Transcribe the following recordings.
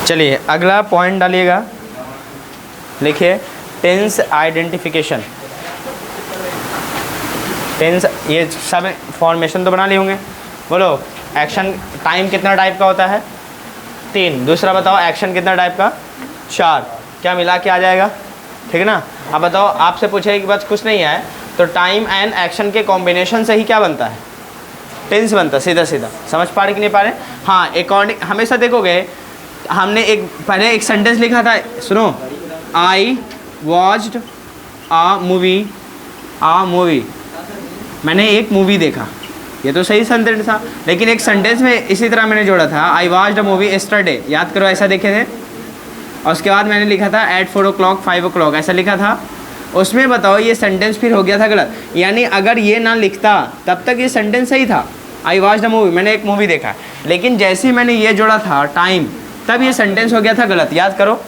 चलिए अगला पॉइंट डालिएगा, लिखिए टेंस आइडेंटिफिकेशन। टेंस, ये सब फॉर्मेशन तो बना लिए होंगे। बोलो एक्शन टाइम कितना टाइप का होता है? 3। दूसरा बताओ एक्शन कितना टाइप का? 4। क्या मिला के आ जाएगा? ठीक है ना। अब बताओ, आपसे पूछे कि बस कुछ नहीं है तो टाइम एंड एक्शन के कॉम्बिनेशन से ही क्या बनता है? टेंस बनता है, सीधा सीधा। समझ पा रहे कि नहीं पा रहे? हाँ, अकॉर्डिंग हमेशा देखोगे हमने पहले एक सेंटेंस लिखा था, सुनो, आई वॉच्ड आ मूवी, मैंने एक मूवी देखा। ये तो सही सेंटेंस था, लेकिन एक सेंटेंस में इसी तरह मैंने जोड़ा था, I watched a movie yesterday. याद करो, ऐसा देखे थे। और उसके बाद मैंने लिखा था एट 4 o'clock 5 o'clock, ऐसा लिखा था। उसमें बताओ ये सेंटेंस फिर हो गया था गलत। यानी अगर ये ना लिखता तब तक ये सेंटेंस सही था, आई वॉच्ड अ मूवी, मैंने एक मूवी देखा। लेकिन जैसे ही मैंने ये जोड़ा था टाइम, तब ये सेंटेंस हो गया था गलत। याद करो,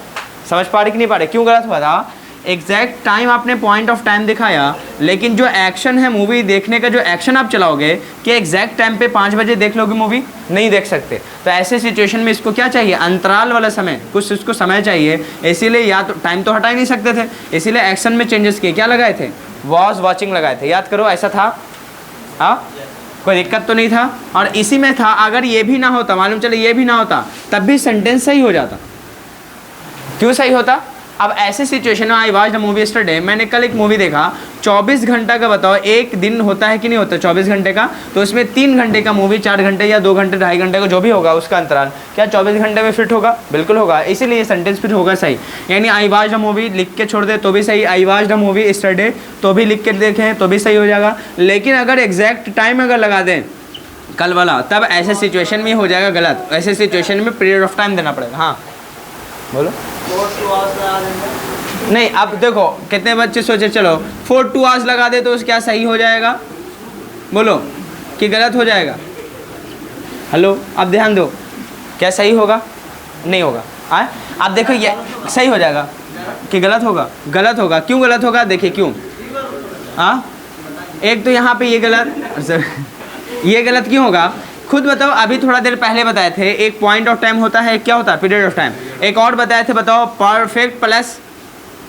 समझ पा रहे कि नहीं पा रहे? क्यों गलत हुआ था? एग्जैक्ट टाइम आपने पॉइंट ऑफ टाइम दिखाया, लेकिन जो एक्शन है मूवी देखने का, जो एक्शन आप चलाओगे कि एग्जैक्ट टाइम पे 5 बजे देख लोगे मूवी, नहीं देख सकते। तो ऐसे सिचुएशन में इसको क्या चाहिए? अंतराल वाला समय, कुछ इसको समय चाहिए। इसीलिए या तो टाइम तो हटा ही नहीं सकते थे, इसीलिए एक्शन में चेंजेस किए। क्या लगाए थे? वॉज वॉचिंग लगाए थे। याद करो, ऐसा था। हाँ, कोई दिक्कत तो नहीं था। और इसी में था, अगर ये भी ना होता, मालूम चले ये भी ना होता, तब भी सेंटेंस सही हो जाता। क्यों सही होता? अब ऐसे सिचुएशन में I watched a movie yesterday, मैंने कल एक मूवी देखा। 24 घंटा का बताओ, एक दिन होता है कि नहीं होता 24 घंटे का? तो इसमें 3 घंटे का मूवी, 4 घंटे या 2 घंटे 2.5 घंटे का जो भी होगा उसका अंतराल, क्या 24 घंटे में फिट होगा? बिल्कुल होगा। इसीलिए ये सेंटेंस फिट होगा सही। यानी आई वॉच्ड अ मूवी लिख के छोड़ दे तो भी सही, I watched a movie yesterday तो भी लिख के देखें तो भी सही हो जाएगा। लेकिन अगर एग्जैक्ट टाइम अगर लगा दें कल वाला, तब ऐसे सिचुएशन में हो जाएगा गलत। ऐसे सिचुएशन में पीरियड ऑफ टाइम देना पड़ेगा। हाँ बोलो। नहीं, अब देखो कितने बच्चे सोचे चलो 4 2 आवर्स लगा दे तो क्या सही हो जाएगा? बोलो कि गलत हो जाएगा? हेलो, अब ध्यान दो, क्या सही होगा? नहीं होगा। आप देखो ये सही हो जाएगा कि गलत होगा? गलत होगा। क्यों गलत होगा? देखिए क्यों। एक तो यहाँ पे ये गलत ये गलत क्यों होगा? खुद बताओ। अभी थोड़ा देर पहले बताए थे एक पॉइंट ऑफ टाइम होता है, क्या होता है? Period of time. एक और बताए थे, बताओ, परफेक्ट प्लस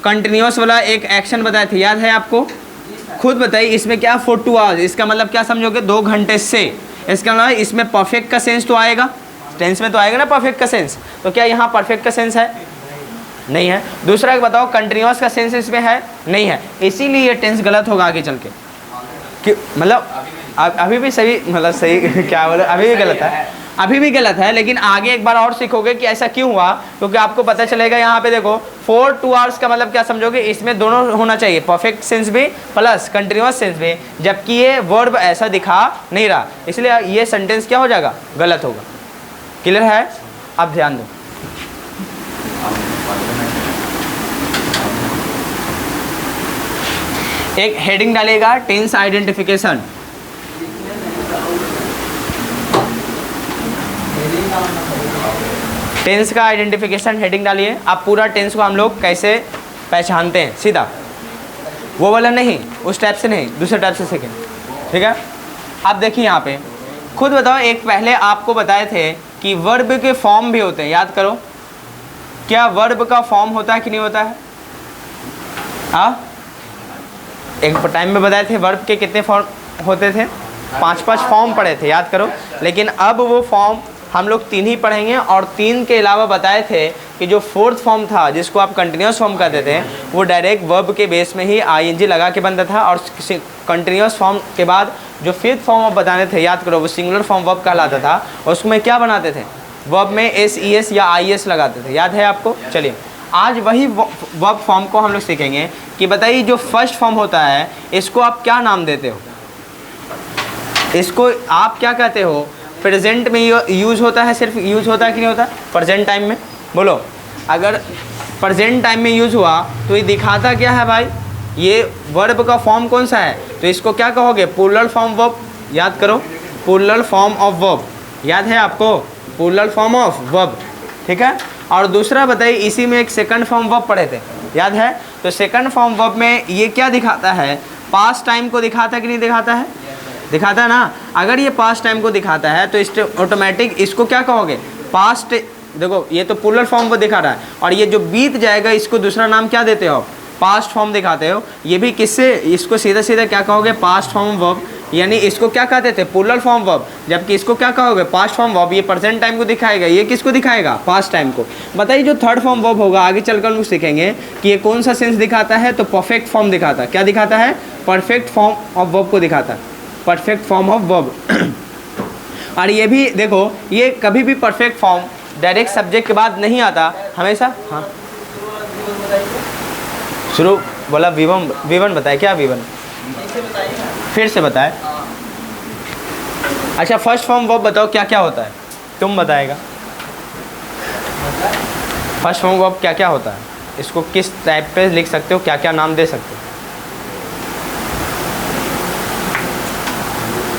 कंटिन्यूस वाला एक एक्शन बताए थे, याद है आपको? खुद बताइए इसमें क्या 4 2 आवर्स, इसका मतलब क्या समझोगे? 2 घंटे से। इसका मतलब इसमें परफेक्ट का सेंस तो आएगा, टेंस में तो आएगा ना परफेक्ट का सेंस। तो क्या यहाँ परफेक्ट का सेंस है? नहीं है। दूसरा बताओ, कंटिन्यूस का सेंस इसमें है? नहीं है। इसीलिए ये टेंस गलत होगा आगे चल के। क्यों? मतलब अभी भी सही, मतलब सही क्या बोले, अभी भी गलत है, अभी भी गलत है। लेकिन आगे एक बार और सीखोगे कि ऐसा क्यों हुआ, क्योंकि आपको पता चलेगा। यहाँ पे देखो 4 2 आवर्स का मतलब क्या समझोगे? इसमें दोनों होना चाहिए, परफेक्ट सेंस भी प्लस कंटिन्यूस सेंस भी, जबकि ये वर्ब ऐसा दिखा नहीं रहा, इसलिए ये सेंटेंस क्या हो जाएगा? गलत होगा। क्लियर है? अब ध्यान दो। एक हेडिंग डालेगा, टेंस आइडेंटिफिकेशन। टेंस का आइडेंटिफिकेशन हेडिंग डालिए। अब पूरा टेंस को हम लोग कैसे पहचानते हैं, सीधा वो वाला नहीं, उस टाइप से नहीं, दूसरे टाइप से सीखें। ठीक है? अब देखिए यहाँ पे खुद बताओ। एक पहले आपको बताए थे कि वर्ब के फॉर्म भी होते हैं, याद करो। क्या वर्ब का फॉर्म होता है कि नहीं होता है? एक टाइम में बताए थे वर्ब के कितने फॉर्म होते थे? 5 फॉर्म पढ़े थे, याद करो। लेकिन अब वो फॉर्म हम लोग 3 ही पढ़ेंगे, और 3 के अलावा बताए थे कि जो 4th फॉर्म था, जिसको आप कंटिन्यूस फॉर्म कहते थे, वो डायरेक्ट वर्ब के बेस में ही ing लगा के बनता था। और कंटिन्यूस फॉर्म के बाद जो 5th फॉर्म आप बताने थे, याद करो, वो सिंगुलर फॉर्म वर्ब कहलाता था। उसमें क्या बनाते थे? वर्ब में SES या IS लगाते थे, याद है आपको? चलिए आज वही वर्ब फॉर्म को हम लोग सीखेंगे कि बताइए जो फर्स्ट फॉर्म होता है इसको आप क्या नाम देते हो? इसको आप क्या कहते हो? प्रेजेंट में यूज़ होता है, सिर्फ यूज़ होता है कि नहीं होता? प्रेजेंट टाइम में। बोलो, अगर प्रेजेंट टाइम में यूज़ हुआ तो ये दिखाता क्या है भाई? ये वर्ब का फॉर्म कौन सा है? तो इसको क्या कहोगे? Plural form verb. याद करो, प्लूरल फॉर्म ऑफ वर्ब। याद है आपको? Plural form of verb. ठीक है? और दूसरा बताइए, इसी में एक सेकंड फॉर्म वर्ब पढ़े थे, याद है? तो सेकंड फॉर्म वर्ब में ये क्या दिखाता है? पास्ट टाइम को दिखाता है कि नहीं दिखाता है? दिखाता है ना। अगर ये पास्ट टाइम को दिखाता है तो इस ऑटोमेटिक इसको क्या कहोगे? पास्ट देखो ये तो प्लूरल फॉर्म वो दिखा रहा है, और ये जो बीत जाएगा इसको दूसरा नाम क्या देते हो, पास्ट फॉर्म दिखाते हो। ये भी किससे, इसको सीधा सीधा क्या कहोगे, पास्ट फॉर्म वर्ब, यानी इसको क्या कहते थे, प्लूरल फॉर्म वर्ब, जबकि इसको क्या कहोगे, पास्ट फॉर्म वर्ब। ये प्रेजेंट टाइम को दिखाएगा, ये किसको दिखाएगा, पास्ट टाइम को। बताइए जो थर्ड फॉर्म वर्ब होगा आगे चलकर हम लोग सीखेंगे कि ये कौन सा सेंस दिखाता है, तो परफेक्ट फॉर्म दिखाता है। क्या दिखाता है, परफेक्ट फॉर्म ऑफ वर्ब को दिखाता है, परफेक्ट फॉर्म ऑफ वर्ब। और ये भी देखो, ये कभी भी परफेक्ट फॉर्म डायरेक्ट सब्जेक्ट के बाद नहीं आता हमेशा। हाँ शुरू बोला V1 बताए, क्या V1 फिर से बताए। अच्छा फर्स्ट फॉर्म वर्ब बताओ क्या क्या होता है, तुम बताएगा फर्स्ट फॉर्म वर्ब क्या क्या होता है, इसको किस टाइप पे लिख सकते हो, क्या क्या नाम दे सकते हो।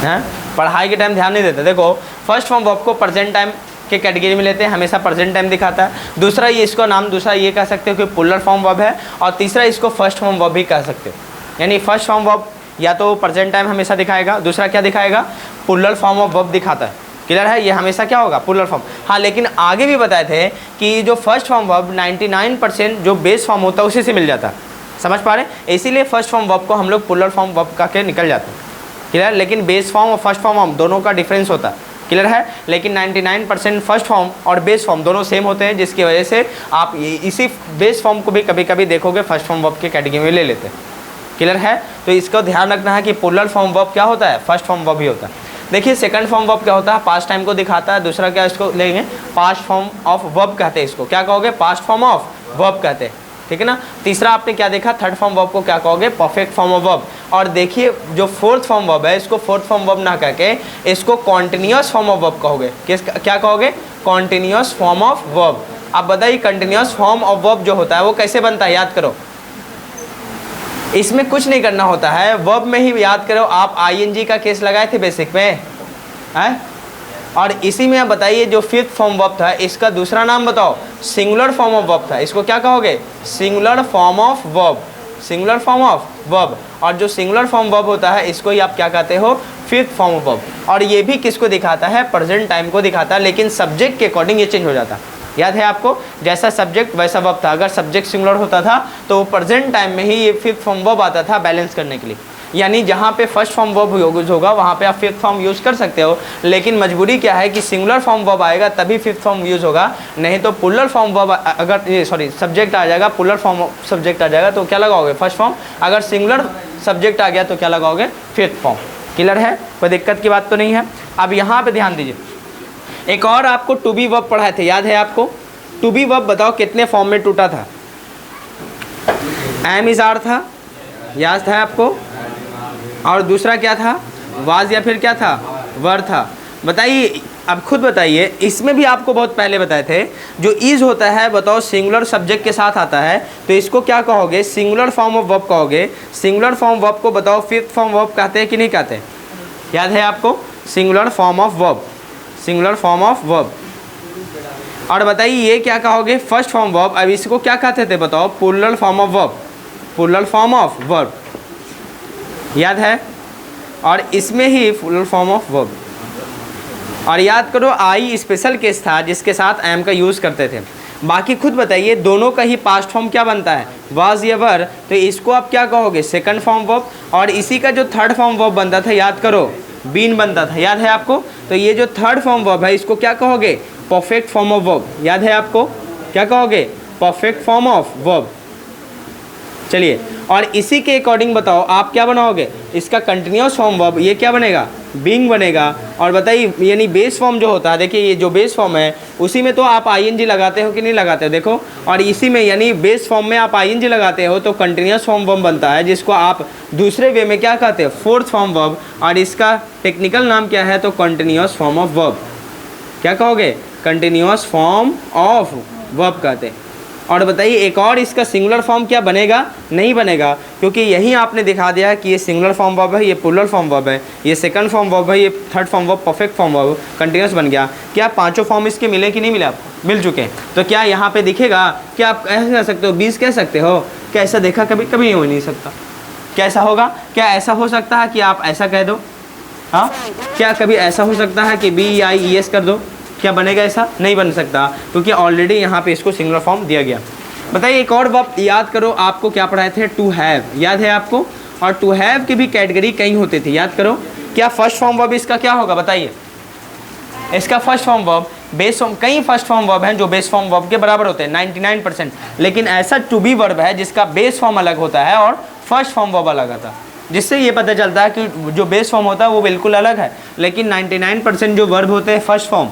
हैं पढ़ाई के टाइम ध्यान नहीं देते। देखो फर्स्ट फॉर्म वर्ब को प्रेजेंट टाइम के कैटेगरी में लेते हैं, हमेशा प्रेजेंट टाइम दिखाता है। दूसरा ये इसको नाम, दूसरा ये कह सकते हो कि प्लूरल फॉर्म वर्ब है, और तीसरा इसको फर्स्ट फॉर्म वर्ब भी कह सकते हो। यानी फर्स्ट फॉर्म वर्ब या तो प्रेजेंट टाइम हमेशा दिखाएगा, दूसरा क्या दिखाएगा, प्लूरल फॉर्म ऑफ वर्ब दिखाता है। क्लियर है, ये हमेशा क्या होगा, प्लूरल फॉर्म। हाँ लेकिन आगे भी बताए थे कि जो फर्स्ट फॉर्म वर्ब 99% जो बेस फॉर्म होता है उसी से मिल जाता है, समझ पा रहे, इसीलिए फर्स्ट फॉर्म वर्ब को हम लोग प्लूरल फॉर्म वर्ब का के निकल जाते हैं। क्लियर, लेकिन बेस फॉर्म और फर्स्ट फॉर्म दोनों का डिफरेंस होता है। क्लियर है, लेकिन 99% फर्स्ट फॉर्म और बेस फॉर्म दोनों सेम होते हैं, जिसकी वजह से आप इसी बेस फॉर्म को भी कभी कभी देखोगे फर्स्ट फॉर्म वर्ब के कैटेगरी में ले लेते हैं। क्लियर है, तो इसको ध्यान रखना है कि प्लूरल फॉर्म वर्ब क्या होता है, फर्स्ट फॉर्म वर्ब ही होता है। देखिए सेकंड फॉर्म वर्ब क्या होता है, पास्ट टाइम को दिखाता है। दूसरा क्या, इसको लेंगे पास्ट फॉर्म ऑफ वर्ब कहते हैं, इसको क्या कहोगे, पास्ट फॉर्म ऑफ वर्ब कहते हैं। ठीक है ना। तीसरा आपने क्या देखा, थर्ड फॉर्म वर्ब को क्या कहोगे, परफेक्ट फॉर्म ऑफ वर्ब। और देखिए जो फोर्थ फॉर्म वर्ब है, इसको फोर्थ फॉर्म वर्ब ना कह के इसको कॉन्टिन्यूअस फॉर्म ऑफ वर्ब कहोगे। किस, क्या कहोगे, कॉन्टिन्यूअस फॉर्म ऑफ वर्ब। अब बताइए कंटिन्यूअस फॉर्म ऑफ वर्ब जो होता है वो कैसे बनता है, याद करो। इसमें कुछ नहीं करना होता है, वर्ब में ही याद करो। आप आईएनजी का केस लगाए थे बेसिक में, है? और इसी में आप बताइए जो फिफ्थ फॉर्म वर्ब था, इसका दूसरा नाम बताओ, सिंगुलर फॉर्म ऑफ वर्ब था। इसको क्या कहोगे, singular form of verb, singular form of verb. और जो सिंगुलर फॉर्म वर्ब होता है इसको ही आप क्या कहते हो, फिफ्थ फॉर्म ऑफ वर्ब। और ये भी किसको दिखाता है, प्रेजेंट टाइम को दिखाता है, लेकिन सब्जेक्ट के अकॉर्डिंग ये चेंज हो जाता है। याद है आपको, जैसा सब्जेक्ट वैसा वर्ब था। अगर सब्जेक्ट सिंगुलर होता था तो प्रेजेंट टाइम में ही ये फिफ्थ फॉर्म वर्ब आता था बैलेंस करने के लिए। यानी जहाँ पे फर्स्ट फॉर्म वर्ब यूज होगा वहाँ पे आप फिफ्थ फॉर्म यूज़ कर सकते हो, लेकिन मजबूरी क्या है कि सिंगुलर फॉर्म वर्ब आएगा तभी फिफ्थ फॉर्म यूज़ होगा, नहीं तो प्लूरल फॉर्म वर्ब अगर ये सब्जेक्ट आ जाएगा, प्लूरल फॉर्म सब्जेक्ट आ जाएगा तो क्या लगाओगे, फर्स्ट फॉर्म। अगर सिंगुलर सब्जेक्ट आ गया तो क्या लगाओगे, फिफ्थ फॉर्म। क्लियर है, कोई दिक्कत की बात तो नहीं है। अब यहाँ पे ध्यान दीजिए, एक और आपको टू बी वर्ब पढ़ाए थे, याद है आपको। टू बी वर्ब बताओ कितने फॉर्म में टूटा था, एम इज आर था, याद है आपको। और दूसरा क्या था, वाज या फिर क्या था, वर था। बताइए, अब खुद बताइए, इसमें भी आपको बहुत पहले बताए थे, जो इज होता है बताओ सिंगुलर सब्जेक्ट के साथ आता है तो इसको क्या कहोगे, सिंगुलर फॉर्म ऑफ वर्ब कहोगे। सिंगुलर फॉर्म वर्ब को बताओ फिफ्थ फॉर्म वर्ब कहते हैं कि नहीं कहते, याद है आपको, singular form of verb, singular form of verb. और बताइए ये क्या कहोगे, फर्स्ट फॉर्म वर्ब। अब इसको क्या कहते थे बताओ, plural form of verb, plural form of verb, याद है। और इसमें ही प्लूरल फॉर्म ऑफ वर्ब। और याद करो आई स्पेशल केस था जिसके साथ एम का यूज़ करते थे। बाकी खुद बताइए दोनों का ही पास्ट फॉर्म क्या बनता है, वाज या वर, तो इसको आप क्या कहोगे, सेकंड फॉर्म वर्ब। और इसी का जो थर्ड फॉर्म वर्ब बनता था, याद करो, बीन बनता था, याद है आपको। तो ये जो थर्ड फॉर्म वर्ब है इसको क्या कहोगे, परफेक्ट फॉर्म ऑफ वर्ब, याद है आपको, क्या कहोगे, परफेक्ट फॉर्म ऑफ वर्ब। चलिए, और इसी के अकॉर्डिंग बताओ आप क्या बनाओगे, इसका कंटिन्यूअस फॉर्म वर्ब, ये क्या बनेगा, बीइंग बनेगा। और बताइए यानी बेस फॉर्म जो होता है, देखिए ये जो बेस फॉर्म है उसी में तो आप आईएनजी लगाते हो कि नहीं लगाते हो, देखो। और इसी में यानी बेस फॉर्म में आप आईएनजी लगाते हो तो कंटिन्यूअस फॉर्म वर्ब बनता है, जिसको आप दूसरे वे में क्या कहते हो, फोर्थ फॉर्म वर्ब। और इसका टेक्निकल नाम क्या है, तो कंटिन्यूअस फॉर्म ऑफ वर्ब। क्या कहोगे, कंटिन्यूअस फॉर्म ऑफ वर्ब कहते हैं। और बताइए एक और इसका सिंगुलर फॉर्म क्या बनेगा, नहीं बनेगा, क्योंकि यही आपने दिखा दिया है कि ये सिंगुलर फॉर्म वर्ब है, ये प्लूरल फॉर्म वर्ब है, ये सेकंड फॉर्म वर्ब है, ये third form verb, perfect form verb, continuous बन गया। क्या पांचों फॉर्म इसके मिले कि नहीं मिले, आपको मिल चुके हैं। तो क्या यहाँ पे दिखेगा, क्या आप ऐसा कह सकते हो, 20 कह सकते हो, क्या ऐसा देखा कभी, कभी हो नहीं सकता। कैसा होगा, क्या ऐसा हो सकता है कि आप ऐसा कह दो, हाँ, क्या कभी ऐसा हो सकता है कि BIES कर दो, क्या बनेगा? ऐसा नहीं बन सकता क्योंकि ऑलरेडी यहाँ पे इसको सिंगुलर फॉर्म दिया गया। बताइए एक और वर्ब याद करो, आपको क्या पढ़ाए थे? टू हैव, याद है आपको? और टू हैव की भी कैटेगरी कई होते थे, याद करो। क्या फर्स्ट फॉर्म वर्ब इसका क्या होगा बताइए? इसका first form verb base form, कई फर्स्ट फॉर्म वर्ब हैं जो बेस फॉर्म वर्ब के बराबर होते हैं 99%, लेकिन ऐसा टू बी वर्ब है जिसका बेस फॉर्म अलग होता है और फर्स्ट फॉर्म वर्ब अलग आता है, जिससे ये पता चलता है कि जो बेस फॉर्म होता है वो बिल्कुल अलग है, लेकिन 99% जो वर्ब होते हैं फर्स्ट फॉर्म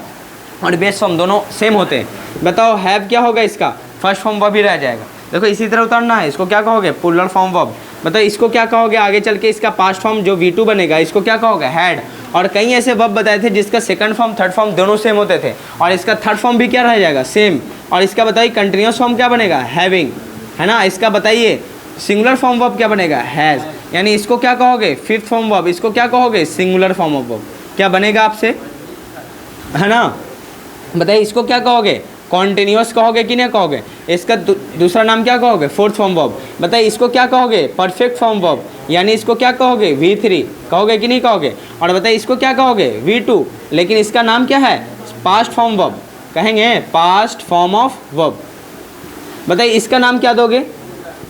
और बेस फॉर्म दोनों सेम होते हैं। बताओ हैव क्या होगा? इसका फर्स्ट फॉर्म वर्ब ही रह जाएगा। देखो इसी तरह उतारना है, इसको क्या कहोगे? Plural form verb. बताओ इसको क्या कहोगे आगे चल के? इसका पास्ट फॉर्म जो V2 बनेगा इसको क्या कहोगे? हैड। और कई ऐसे वर्ब बताए थे जिसका सेकंड फॉर्म थर्ड फॉर्म दोनों सेम होते थे और इसका थर्ड फॉर्म भी क्या रह जाएगा? सेम। और इसका बताइए कंटिन्यूस फॉर्म क्या बनेगा? हैविंग, है ना। इसका बताइए सिंगुलर फॉर्म वर्ब क्या बनेगा? हैज़। यानी इसको क्या कहोगे? Fifth form verb. इसको क्या कहोगे? Singular form of verb. क्या बनेगा आपसे, है ना? बताइए इसको क्या कहोगे? कॉन्टिन्यूस कहोगे कि नहीं कहोगे? इसका दूसरा नाम क्या कहोगे? Fourth form verb. बताइए इसको क्या कहोगे? Perfect form verb. यानी इसको क्या कहोगे? V3 कहोगे कि नहीं कहोगे? और बताइए इसको क्या कहोगे? V2, लेकिन इसका नाम क्या है? पास्ट फॉर्म वर्ब कहेंगे, पास्ट फॉर्म ऑफ वर्ब। बताइए इसका नाम क्या दोगे?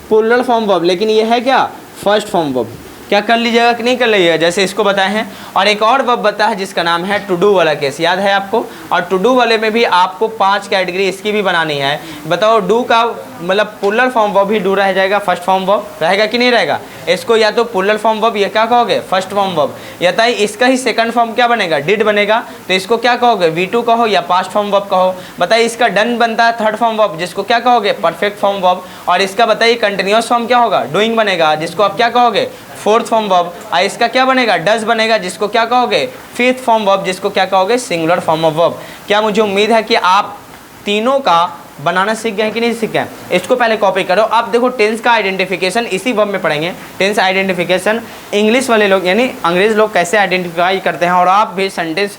प्लूरल फॉर्म वर्ब, लेकिन ये है क्या? First form verb. क्या कर लीजिएगा कि नहीं कर लीजिएगा, जैसे इसको बताए हैं। और एक और वर्ब बता है जिसका नाम है टू डू वाला केस, याद है आपको? और टू डू वाले में भी आपको 5 कैटेगरी इसकी भी बनानी है। बताओ डू का मतलब प्लूरल फॉर्म वर्ब ही डू रह जाएगा, फर्स्ट फॉर्म वर्ब रहेगा कि नहीं रहेगा? इसको या तो प्लूरल फॉर्म वर्ब या क्या कहोगे? First form verb. या ताई इसका ही सेकंड फॉर्म क्या बनेगा? डिड बनेगा, तो इसको क्या कहोगे? V2 कहो या पास्ट फॉर्म वर्ब कहो। बताइए इसका डन बनता है थर्ड फॉर्म वर्ब, जिसको क्या कहोगे? Perfect form verb. और इसका बताइए कंटिन्यूस फॉर्म क्या होगा? डूइंग बनेगा, जिसको आप क्या कहोगे? Fourth form verb. और इसका क्या बनेगा? डज बनेगा, जिसको क्या कहोगे? फिफ्थ फॉर्म वर्ब, जिसको क्या कहोगे? Singular form of verb. क्या मुझे उम्मीद है कि आप तीनों का बनाना सीख गए कि नहीं सीख गए? इसको पहले कॉपी करो। आप देखो टेंस का आइडेंटिफिकेशन इसी वर्ब में पढ़ेंगे। टेंस आइडेंटिफिकेशन इंग्लिश वाले लोग यानी अंग्रेज लोग कैसे आइडेंटिफाई करते हैं, और आप भी सेंटेंस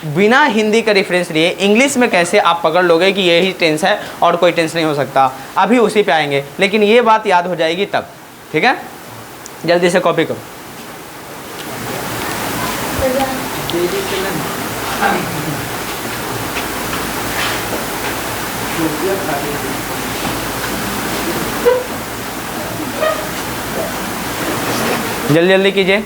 बिना हिंदी का रेफरेंस लिए इंग्लिश में कैसे आप पकड़ लोगे कि यही टेंस है और कोई टेंस नहीं हो सकता। अभी उसी पे आएंगे, लेकिन ये बात याद हो जाएगी तब, ठीक है? जल्दी से कॉपी करो। जल्दी जल्दी कीजिए।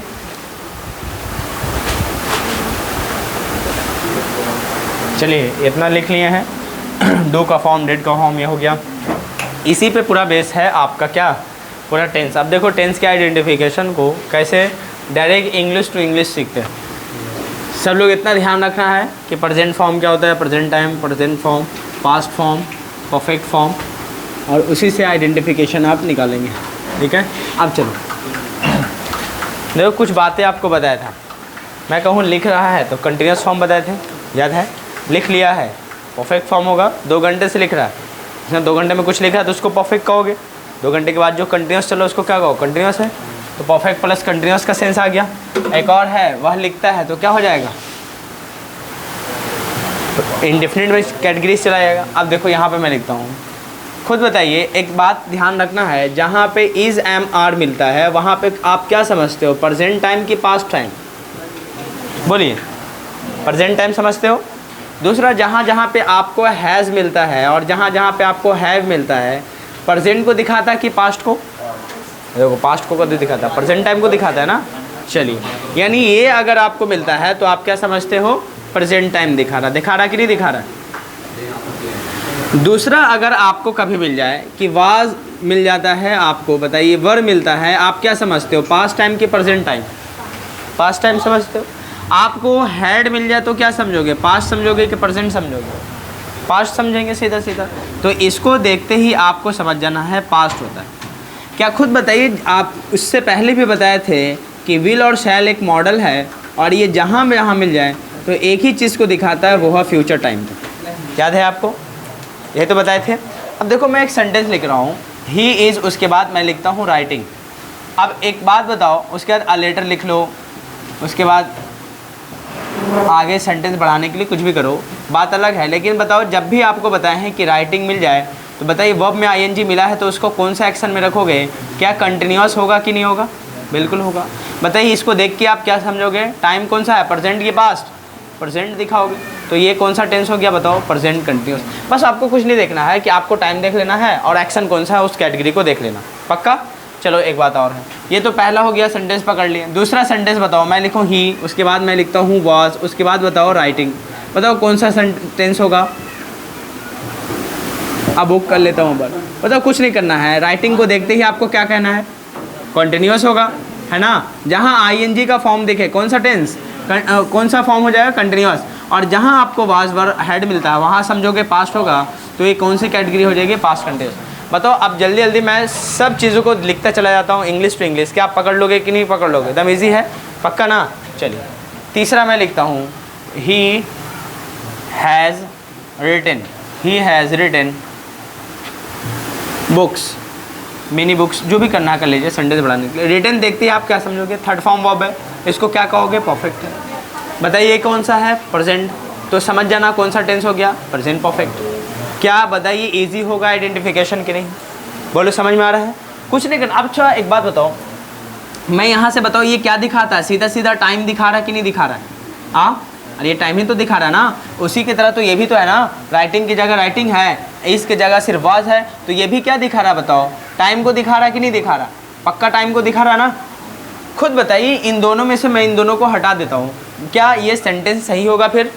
चलिए इतना लिख लिए हैं। डू का फॉर्म, डिड का फॉर्म, ये हो गया। इसी पे पूरा बेस है आपका क्या? पूरा टेंस। अब देखो टेंस के आइडेंटिफिकेशन को कैसे डायरेक्ट इंग्लिश टू इंग्लिश सीखते हैं। सब लोग इतना ध्यान रखना है कि प्रेजेंट फॉर्म क्या होता है, present time, present form, past form, perfect form, और उसी से आइडेंटिफिकेशन आप निकालेंगे, ठीक है? अब चलो देखो कुछ बातें आपको बताया था। मैं कहूँ लिख रहा है तो कंटिन्यूस फॉर्म बताए थे, याद है? लिख लिया है, परफेक्ट फॉर्म होगा। 2 घंटे से लिख रहा है, इसने 2 घंटे में कुछ लिखा है तो उसको परफेक्ट कहोगे। 2 घंटे के बाद जो कंटिन्यूस चलो उसको क्या कहो? कंटिन्यूस है। तो परफेक्ट प्लस कंटिन्यूस का सेंस आ गया। एक और है, वह लिखता है तो क्या हो जाएगा? तो इंडेफिनिट में कैटेगरी चला जाएगा। अब देखो यहाँ पे मैं लिखता हूँ, खुद बताइए। एक बात ध्यान रखना है, जहाँ पे इज़ एम आर मिलता है वहाँ पे आप क्या समझते हो? प्रेजेंट टाइम की पास्ट टाइम? बोलिए, प्रेजेंट टाइम समझते हो? दूसरा, जहाँ जहाँ पे आपको हैज़ मिलता है और जहाँ जहाँ पे आपको हैव मिलता है, प्रेजेंट को दिखाता है कि पास्ट को? देखो पास्ट को कभी दिखाता है, प्रेजेंट टाइम को दिखाता है ना। चलिए, यानी ये अगर आपको मिलता है तो आप क्या समझते हो? प्रेजेंट टाइम दिखा रहा कि नहीं दिखा रहा? दूसरा, अगर आपको कभी मिल जाए कि वाज मिल जाता है आपको, बताइए वर मिलता है, आप क्या समझते हो? पास्ट टाइम कि प्रेजेंट टाइम? पास्ट टाइम समझते हो। आपको हैड मिल जाए तो क्या समझोगे? पास्ट समझोगे कि प्रेजेंट समझोगे? पास्ट समझेंगे सीधा सीधा। तो इसको देखते ही आपको समझ जाना है पास्ट होता है। क्या खुद बताइए, आप उससे पहले भी बताए थे कि विल और शैल एक मॉडल है और ये जहाँ मिल जाए तो एक ही चीज़ को दिखाता है, वो है फ्यूचर टाइम तक। याद है आपको? ये तो बताए थे। अब देखो मैं एक सेंटेंस लिख रहा हूँ, ही इज़, उसके बाद मैं लिखता हूँ राइटिंग। अब एक बात बताओ, उसके बाद अ लेटर लिख लो, उसके बाद आगे सेंटेंस बढ़ाने के लिए कुछ भी करो, बात अलग है। लेकिन बताओ जब भी आपको बताए हैं कि राइटिंग मिल जाए तो बताइए वर्ब में आईएनजी मिला है तो उसको कौन सा एक्शन में रखोगे? क्या कंटिन्यूअस होगा कि नहीं होगा? बिल्कुल होगा। बताइए इसको देख के आप क्या समझोगे? टाइम कौन सा है? प्रेजेंट की पास्ट? प्रेजेंट दिखाओगे। तो ये कौन सा टेंस हो गया बताओ, प्रेजेंट कंटिन्यूस। बस आपको कुछ नहीं देखना है कि आपको टाइम देख लेना है और एक्शन कौन सा है उस कैटेगरी को देख लेना, पक्का। चलो एक बात और है, ये तो पहला हो गया, सेंटेंस पकड़ लिए। दूसरा सेंटेंस बताओ, मैं लिखूँ ही, उसके बाद मैं लिखता हूँ वॉज, उसके बाद बताओ राइटिंग। बताओ कौन सा सेंटेंस होगा। अब बुक कर लेता हूँ बार, बताओ कुछ नहीं करना है, राइटिंग को देखते ही आपको क्या कहना है, कॉन्टिन्यूस होगा, है ना। जहाँ आईएनजी का फॉर्म दिखे कौन सा टेंस, कौन सा फॉर्म हो जाएगा, कंटिन्यूस। और जहाँ आपको वाज वर हेड मिलता है वहाँ समझोगे पास्ट होगा, तो ये कौन सी कैटेगरी हो जाएगी, पास्ट कंटिन्यूस। बताओ अब जल्दी जल्दी मैं सब चीज़ों को लिखता चला जाता हूँ इंग्लिश टू इंग्लिश, क्या आप पकड़ लोगे कि नहीं पकड़ लोगे, एकदम ईजी है, पक्का ना। चलिए तीसरा मैं लिखता हूँ, he has written, he has written books, mini books, जो भी करना है कर लीजिए संडे बढ़ाने के लिए। रिटन देखते ही आप क्या समझोगे, थर्ड फॉर्म वर्ब है, इसको क्या कहोगे, परफेक्ट है। बताइए कौन सा है, प्रेजेंट, तो समझ जाना कौन सा टेंस हो गया, प्रेजेंट परफेक्ट। क्या बताइए इजी होगा आइडेंटिफिकेशन कि नहीं, बोलो समझ में आ रहा है, कुछ नहीं करना। अब अच्छा एक बात बताओ, मैं यहाँ से बताओ ये क्या दिखाता है, सीधा सीधा टाइम दिखा रहा है कि नहीं दिखा रहा है, हाँ अरे ये टाइम ही तो दिखा रहा है ना। उसी की तरह तो ये भी तो है ना, राइटिंग की जगह राइटिंग है, इसकी जगह सिर्फ वाज है, तो ये भी क्या दिखा रहा है बताओ, टाइम को दिखा रहा है कि नहीं दिखा रहा, पक्का टाइम को दिखा रहा है ना। खुद बताइए इन दोनों में से मैं इन दोनों को हटा देता हूँ, क्या ये सेंटेंस सही होगा फिर,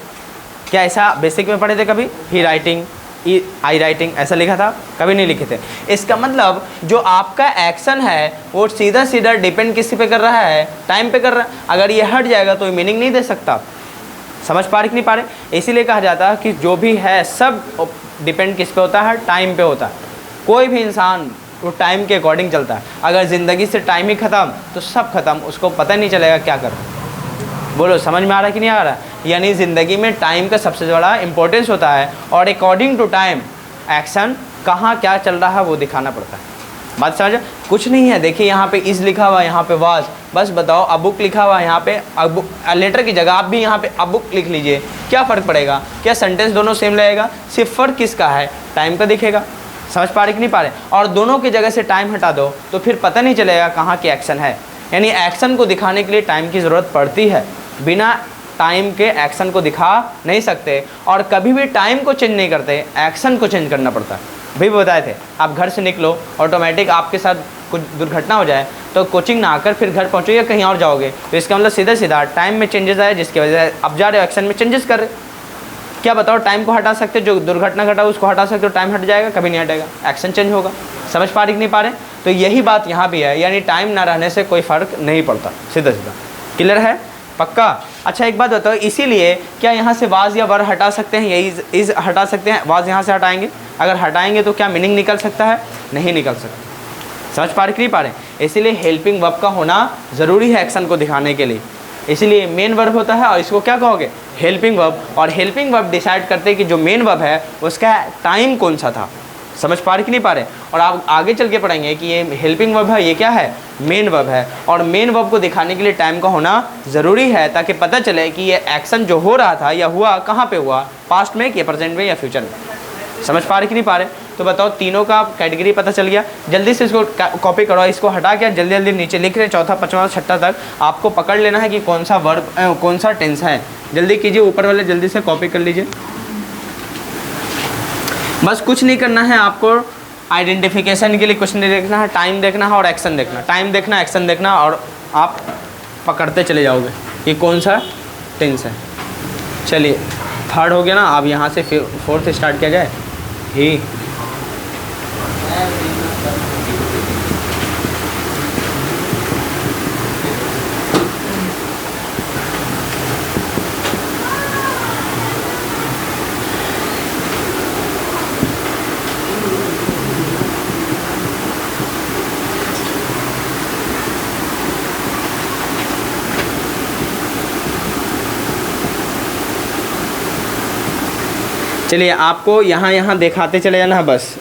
क्या ऐसा बेसिक में पढ़े थे कभी, ही राइटिंग, आई राइटिंग ऐसा लिखा था, कभी नहीं लिखे थे। इसका मतलब जो आपका एक्शन है वो सीधा सीधा डिपेंड किस पे कर रहा है, टाइम पे कर रहा है। अगर ये हट जाएगा तो मीनिंग नहीं दे सकता, समझ पा रहे कि नहीं पा रहे। इसीलिए कहा जाता है कि जो भी है सब डिपेंड किस पे होता है, टाइम पे होता है। कोई भी इंसान वो टाइम के अकॉर्डिंग चलता है, अगर ज़िंदगी से टाइम ही ख़त्म तो सब खत्म, उसको पता नहीं चलेगा क्या कर, बोलो समझ में आ रहा है कि नहीं आ रहा है। यानी ज़िंदगी में टाइम का सबसे बड़ा इंपॉर्टेंस होता है, और अकॉर्डिंग टू टाइम एक्शन कहाँ क्या चल रहा है वो दिखाना पड़ता है। बात समझ, कुछ नहीं है। देखिए यहाँ पे इज़ लिखा हुआ है, यहाँ पे वाज, बस बताओ अ बुक लिखा हुआ है, यहाँ पे लेटर की जगह आप भी यहाँ पे अ बुक लिख लीजिए, क्या फ़र्क पड़ेगा, क्या सेंटेंस दोनों सेम रहेगा, सिर्फ फ़र्क किसका है, टाइम का दिखेगा। समझ पा रहे कि नहीं पा रहे। और दोनों की जगह से टाइम हटा दो तो फिर पता नहीं चलेगा कहाँ की एक्शन है। यानी एक्शन को दिखाने के लिए टाइम की ज़रूरत पड़ती है, बिना टाइम के एक्शन को दिखा नहीं सकते, और कभी भी टाइम को चेंज नहीं करते, एक्शन को चेंज करना पड़ता है। भी बताए थे, आप घर से निकलो ऑटोमेटिक आपके साथ कुछ दुर्घटना हो जाए तो कोचिंग ना आकर फिर घर पहुँचो या कहीं और जाओगे, तो इसका मतलब सीधा सीधा टाइम में चेंजेस आए, जिसकी वजह से आप जा रहे हो एक्शन में चेंजेस कर रहे। क्या बताओ, टाइम को हटा सकते, जो दुर्घटना घटा उसको हटा सकते हो, टाइम हट जाएगा, कभी नहीं हटेगा, एक्शन चेंज होगा। समझ पा रही कि नहीं पा रहे। तो यही बात यहाँ भी है, यानी टाइम ना रहने से कोई फ़र्क नहीं पड़ता, सीधा सीधा। क्लियर है, पक्का। अच्छा एक बात बताओ, इसीलिए क्या यहाँ से वाज या वर हटा सकते हैं, या इज हटा सकते हैं, वाज यहाँ से हटाएंगे, अगर हटाएंगे तो क्या मीनिंग निकल सकता है, नहीं निकल सकता। समझ पा रहे कि नहीं पा रहे। इसीलिए हेल्पिंग वर्ब का होना ज़रूरी है एक्शन को दिखाने के लिए, इसीलिए मेन वर्ब होता है और इसको क्या कहोगे, हेल्पिंग वर्ब। और हेल्पिंग वर्ब डिसाइड करते हैं कि जो मेन वर्ब है उसका टाइम कौन सा था। समझ पा रहे कि नहीं पा रहे। और आप आगे चल के पढ़ेंगे कि ये हेल्पिंग वर्ब है, ये क्या है, मेन वर्ब है, और मेन वर्ब को दिखाने के लिए टाइम का होना ज़रूरी है, ताकि पता चले कि ये एक्शन जो हो रहा था या हुआ कहाँ पे हुआ, पास्ट में कि प्रेजेंट में या फ्यूचर में। समझ पा रहे कि नहीं पा रहे। तो बताओ तीनों का कैटेगरी पता चल गया। जल्दी से इसको कॉपी करो, इसको हटा के जल्दी जल्दी नीचे लिख रहे, चौथा पाँचवा छठा तक आपको पकड़ लेना है कि कौन सा वर्ब कौन सा टेंस है। जल्दी कीजिए, ऊपर वाले जल्दी से कॉपी कर लीजिए। बस कुछ नहीं करना है आपको, आइडेंटिफिकेशन के लिए कुछ नहीं देखना है, टाइम देखना है और एक्शन देखना, टाइम देखना एक्शन देखना, और आप पकड़ते चले जाओगे कि कौन सा टेंस है। चलिए थर्ड हो गया ना, अब यहाँ से फोर्थ स्टार्ट किया जाए। ही चलिए आपको यहाँ दिखाते चले जाना है बस।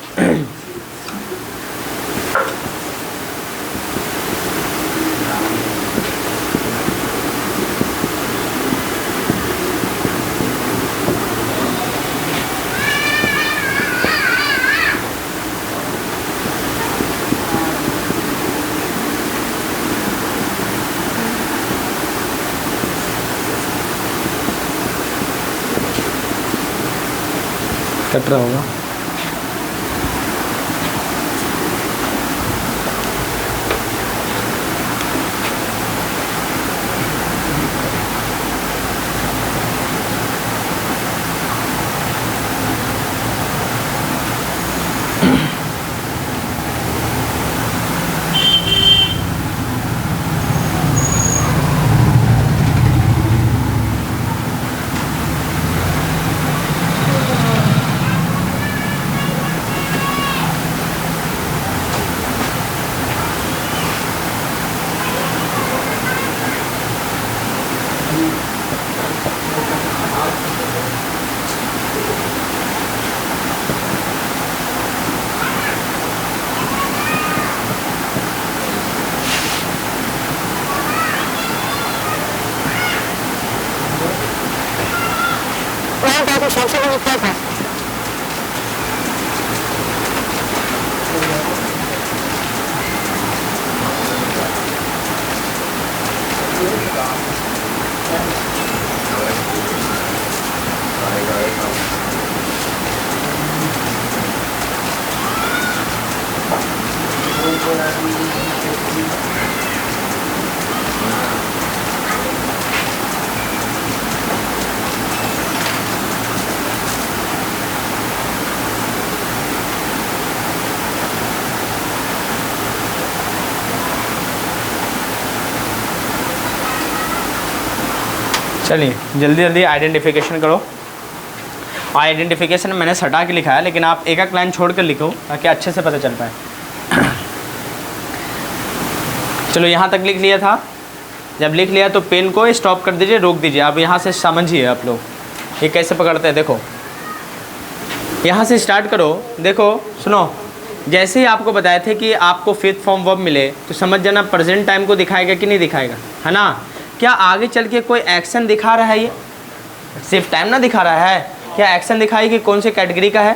कट रहा होगा। चलिए जल्दी जल्दी आइडेंटिफिकेशन करो। आइडेंटिफिकेशन मैंने सटा के लिखा है, लेकिन आप एक एक लाइन छोड़ कर लिखो ताकि अच्छे से पता चल पाए। चलो यहाँ तक लिख लिया था। जब लिख लिया तो पेन को स्टॉप कर दीजिए, रोक दीजिए। अब यहाँ से समझिए आप लोग ये कैसे पकड़ते हैं। देखो यहाँ से स्टार्ट करो। देखो सुनो, जैसे ही आपको बताए थे कि आपको फिफ्थ फॉर्म वर्ब मिले तो समझ जाना प्रेजेंट टाइम को दिखाएगा कि नहीं दिखाएगा, है ना। क्या आगे चल के कोई एक्शन दिखा रहा है? ये सिर्फ टाइम ना दिखा रहा है, क्या एक्शन दिखाई कि कौन से कैटेगरी का है?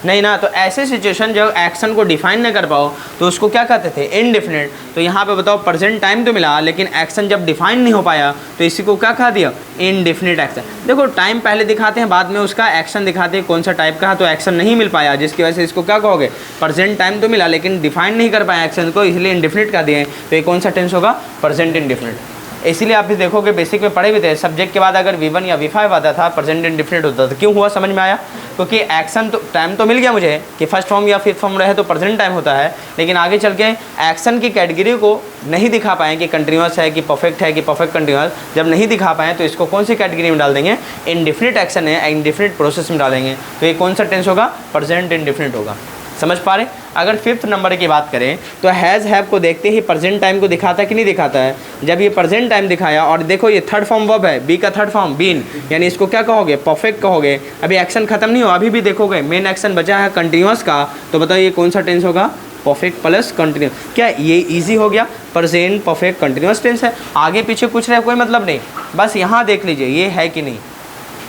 नहीं ना। तो ऐसे सिचुएशन जब एक्शन को डिफाइन न कर पाओ तो उसको क्या कहते थे? इनडेफिनिट। तो यहाँ पे बताओ प्रेजेंट टाइम तो मिला लेकिन एक्शन जब डिफाइन नहीं हो पाया तो इसी को क्या कहा दिया? Indefinite action. देखो टाइम पहले दिखाते हैं, बाद में उसका एक्शन दिखाते हैं कौन सा टाइप का है। तो एक्शन नहीं मिल पाया जिसकी वजह से इसको क्या कहोगे? प्रेजेंट टाइम तो मिला लेकिन डिफाइन नहीं कर पाया एक्शन को, इसलिए इनडेफिनिट का दिए। तो ये कौन सा टेंस होगा? Present indefinite. इसीलिए आप भी देखोगे बेसिक में पढ़े भी थे, सब्जेक्ट के बाद अगर V1 या V5 आता था प्रेजेंट इंडेफिनिट होता था। क्यों हुआ समझ में आया? क्योंकि एक्शन तो टाइम तो मिल गया मुझे कि फर्स्ट फॉर्म या फिफ्थ फॉर्म रहे तो प्रेजेंट टाइम होता है, लेकिन आगे चल के एक्शन की कैटेगरी को नहीं दिखा पाए कि कंटिन्यूस है कि परफेक्ट है कि परफेक्ट कंटिन्यूस। जब नहीं दिखा पाए तो इसको कौन सी कैटेगरी में डाल देंगे? इनडेफिनिट एक्शन है, इनडेफिनिट प्रोसेस में डालेंगे। तो ये कौन सा टेंस होगा? प्रेजेंट इनडेफिनिट होगा। समझ पा रहे? अगर फिफ्थ नंबर की बात करें तो हैज़ हैव को देखते ही प्रेजेंट टाइम को दिखाता है कि नहीं दिखाता है? जब ये प्रेजेंट टाइम दिखाया और देखो ये थर्ड फॉर्म वर्ब है, बी का थर्ड फॉर्म बीन, यानी इसको क्या कहोगे? परफेक्ट कहोगे। अभी एक्शन खत्म नहीं हुआ, अभी भी देखोगे मेन एक्शन बचा है कंटिन्यूस का। तो बताओ ये कौन सा टेंस होगा? Perfect plus continuous. क्या ये ईजी हो गया? प्रेजेंट परफेक्ट कंटिन्यूस टेंस है। आगे पीछे कुछ रहे कोई मतलब नहीं, बस यहाँ देख लीजिए ये है कि नहीं।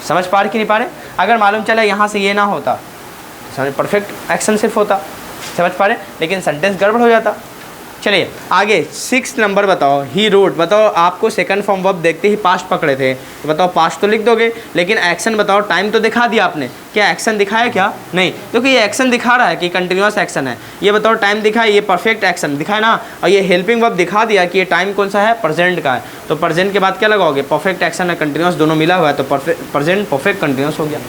समझ पा रहे कि नहीं पा रहे? अगर मालूम चला यहाँ से ये ना होता, समझ परफेक्ट एक्शन सिर्फ होता, समझ पा रहे, लेकिन सेंटेंस गड़बड़ हो जाता। चलिए आगे 6 नंबर बताओ। He wrote. बताओ आपको सेकंड फॉर्म वर्ब देखते ही पास्ट पकड़े थे तो बताओ पास्ट तो लिख दोगे, लेकिन एक्शन बताओ। टाइम तो दिखा दिया आपने, क्या एक्शन दिखाया क्या? नहीं, क्योंकि ये एक्शन दिखा रहा है कि कंटिन्यूस एक्शन है। ये बताओ टाइम दिखाया, ये परफेक्ट एक्शन दिखाया ना, और ये हेल्पिंग वर्ब दिखा दिया कि ये टाइम कौन सा है? प्रेजेंट का है। तो प्रेजेंट के बाद क्या लगाओगे? परफेक्ट एक्शन है, कंटिन्यूस दोनों मिला हुआ है, तो प्रेजेंट परफेक्ट कंटिन्यूस हो गया।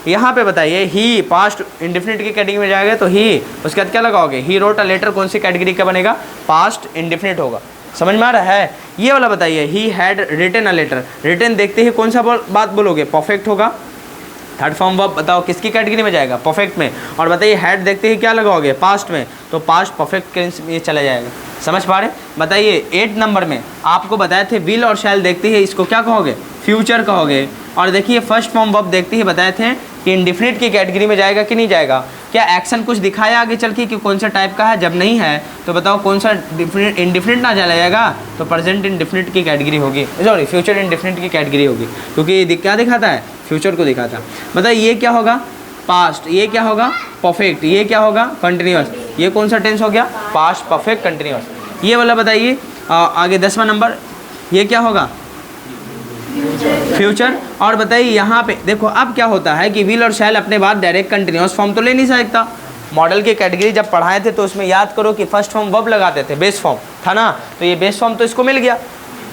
यहाँ पे बताइए ही पास्ट इंडेफिनिट की कैटेगरी में जाएगा तो ही, उसके बाद क्या लगाओगे? ही रोट अ लेटर कौन सी कैटेगरी का बनेगा? पास्ट इंडेफिनिट होगा। समझ में आ रहा है? ये वाला बताइए he had written a letter. Written देखते ही कौन सा बात बोलोगे? परफेक्ट होगा। थर्ड फॉर्म वर्ब बताओ किसकी कैटेगरी में जाएगा? परफेक्ट में। और बताइए हैड देखते ही क्या लगाओगे? पास्ट में, तो पास्ट परफेक्ट के ये चला जाएगा। समझ पा रहे? बताइए 8 नंबर में आपको बताए थे विल और शैल देखते ही इसको क्या कहोगे? फ्यूचर कहोगे। और देखिए फर्स्ट फॉर्म वर्ब देखते ही बताए थे कि इंडेफिनिट की कैटेगरी में जाएगा कि नहीं जाएगा? क्या एक्शन कुछ दिखाया आगे चल के कि कौन सा टाइप का है? जब नहीं है तो बताओ कौन सा इंडेफिनिट ना चला जाएगा? तो प्रेजेंट इंडेफिनिट की कैटेगरी होगी, सॉरी फ्यूचर इंडेफिनिट की कैटेगरी होगी, क्योंकि ये क्या दिखाता है? फ्यूचर को दिखाता है। बताइए ये क्या होगा? पास्ट। ये क्या होगा? परफेक्ट। ये क्या होगा? कंटिन्यूस। ये कौन सा टेंस हो गया? Past perfect continuous. ये वाला बताइए आगे 10वां नंबर, ये क्या होगा? फ्यूचर। और बताइए यहाँ पे देखो अब क्या होता है कि विल और शैल अपने बाद डायरेक्ट कंटिन्यूस फॉर्म तो ले नहीं सकता। मॉडल की कैटेगरी जब पढ़ाए थे तो उसमें याद करो कि फर्स्ट फॉर्म वर्ब लगाते थे, बेस फॉर्म था ना, तो ये बेस फॉर्म तो इसको मिल गया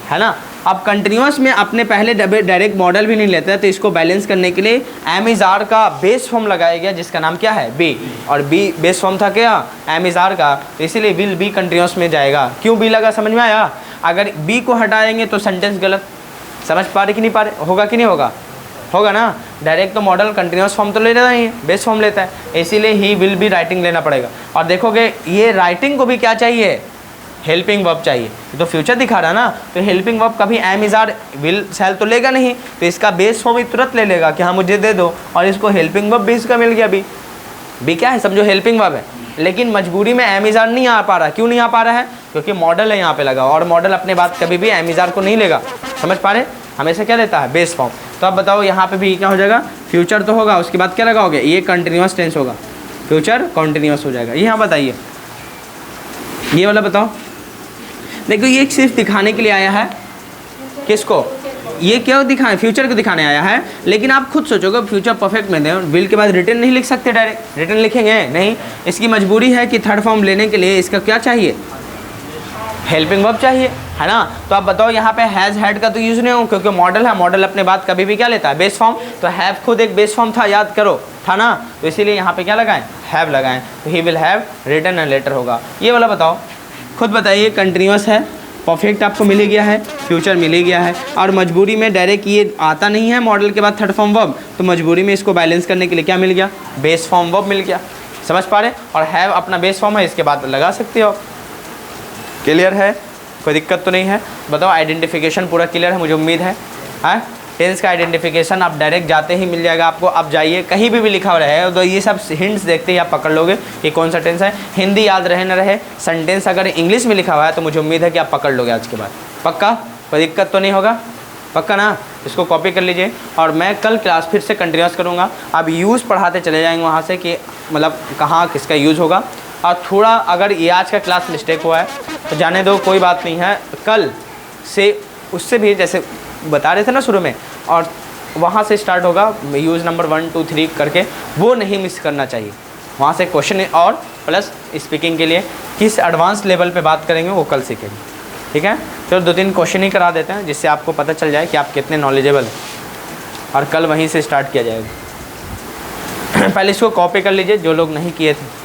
है ना। अब कंटिन्यूस में अपने पहले डायरेक्ट मॉडल भी नहीं लेते, तो इसको बैलेंस करने के लिए एम इज आर का बेस फॉर्म लगाया गया जिसका नाम क्या है, बी। और बी बेस फॉर्म था क्या, एम इज आर का, तो इसीलिए विल बी कंटिन्यूस में जाएगा। क्यों बी लगा, समझ में आया। अगर बी को हटाएंगे तो सेंटेंस गलत। समझ पा रहे कि नहीं पा रहे, होगा कि नहीं होगा, होगा ना। डायरेक्ट तो मॉडल कंटिन्यूस फॉर्म तो ले लेता ही है, बेस फॉर्म लेता है, इसीलिए ही विल बी राइटिंग लेना पड़ेगा। और देखोगे ये राइटिंग को भी क्या चाहिए, हेल्पिंग वर्ब चाहिए। तो फ्यूचर दिखा रहा ना, तो हेल्पिंग वर्ब कभी am is are will shall तो लेगा नहीं, तो इसका बेस फॉर्म ही तुरंत ले लेगा कि हाँ मुझे दे दो, और इसको हेल्पिंग वर्ब भी इसका मिल गया। बी क्या है, समझो हेल्पिंग वर्ब है, लेकिन मजबूरी में एम इज आर नहीं आ पा रहा। क्यों नहीं आ पा रहा है, क्योंकि मॉडल है यहाँ पे लगा, और मॉडल अपने बात कभी भी एम इज आर को नहीं लेगा। समझ पा रहे, हमेशा क्या देता है, बेस फॉर्म। तो अब बताओ यहाँ पे भी क्या हो जाएगा, फ्यूचर तो होगा, उसके बाद क्या लगाओगे, ये कंटिन्यूस टेंस होगा, फ्यूचर कंटिन्यूस हो जाएगा। यहाँ बताइए ये वाला बताओ। देखो ये सिर्फ दिखाने के लिए आया है, किसको, ये क्यों दिखाएं, फ्यूचर को दिखाने आया है। लेकिन आप खुद सोचोगे फ्यूचर परफेक्ट में दें, विल के बाद रिटर्न नहीं लिख सकते, डायरेक्ट रिटर्न लिखेंगे नहीं। इसकी मजबूरी है कि थर्ड फॉर्म लेने के लिए इसका क्या चाहिए, हेल्पिंग वर्ब चाहिए, है ना। तो आप बताओ यहाँ पे हैज़ हैड का तो यूज़ नहीं हो, क्योंकि मॉडल है, मॉडल अपने बात कभी भी क्या लेता है, बेस फॉर्म। तो हैव खुद एक बेस फॉर्म था, याद करो था ना, तो इसीलिए यहाँ पे क्या लगाएं, हैव लगाएं। तो he will have written and letter होगा। ये वाला बताओ, खुद बताइए, कंटिन्यूस है, परफेक्ट आपको मिल गया है, फ्यूचर मिल गया है, और मजबूरी में डायरेक्ट ये आता नहीं है मॉडल के बाद थर्ड फॉर्म वर्ब, तो मजबूरी में इसको बैलेंस करने के लिए क्या मिल गया, बेस फॉर्म वर्ब मिल गया। समझ पा रहे, और हैव अपना बेस फॉर्म है, इसके बाद लगा सकते हो। क्लियर है, कोई दिक्कत तो नहीं है। बताओ आइडेंटिफिकेशन पूरा क्लियर है, मुझे उम्मीद है। हाँ, टेंस का आइडेंटिफिकेशन आप डायरेक्ट जाते ही मिल जाएगा आपको। आप जाइए कहीं भी लिखा हुआ रहे तो ये सब हिंट्स देखते ही आप पकड़ लोगे कि कौन सा टेंस है। हिंदी याद रहे न रहे, सेंटेंस अगर इंग्लिश में लिखा हुआ है तो मुझे उम्मीद है कि आप पकड़ लोगे आज के बाद। पक्का, कोई दिक्कत तो नहीं होगा, पक्का ना। इसको कॉपी कर लीजिए, और मैं कल क्लास फिर से कंटिन्यूस करूँगा। अब यूज़ पढ़ाते चले जाएंगे वहाँ से कि मतलब कहाँ किसका यूज़ होगा। और थोड़ा अगर ये आज का क्लास मिस्टेक हुआ है तो जाने दो, कोई बात नहीं है। कल से उससे भी जैसे बता रहे थे ना शुरू में, और वहाँ से स्टार्ट होगा यूज़ नंबर 1 2 3 करके, वो नहीं मिस करना चाहिए। वहाँ से क्वेश्चन और प्लस स्पीकिंग के लिए किस एडवांस लेवल पे बात करेंगे वो कल सीखेंगे, ठीक है। चलो 2-3 क्वेश्चन ही करा देते हैं जिससे आपको पता चल जाए कि आप कितने नॉलेजेबल हैं, और कल वहीं से स्टार्ट किया जाएगा। पहले इसको कॉपी कर लीजिए जो लोग नहीं किए थे।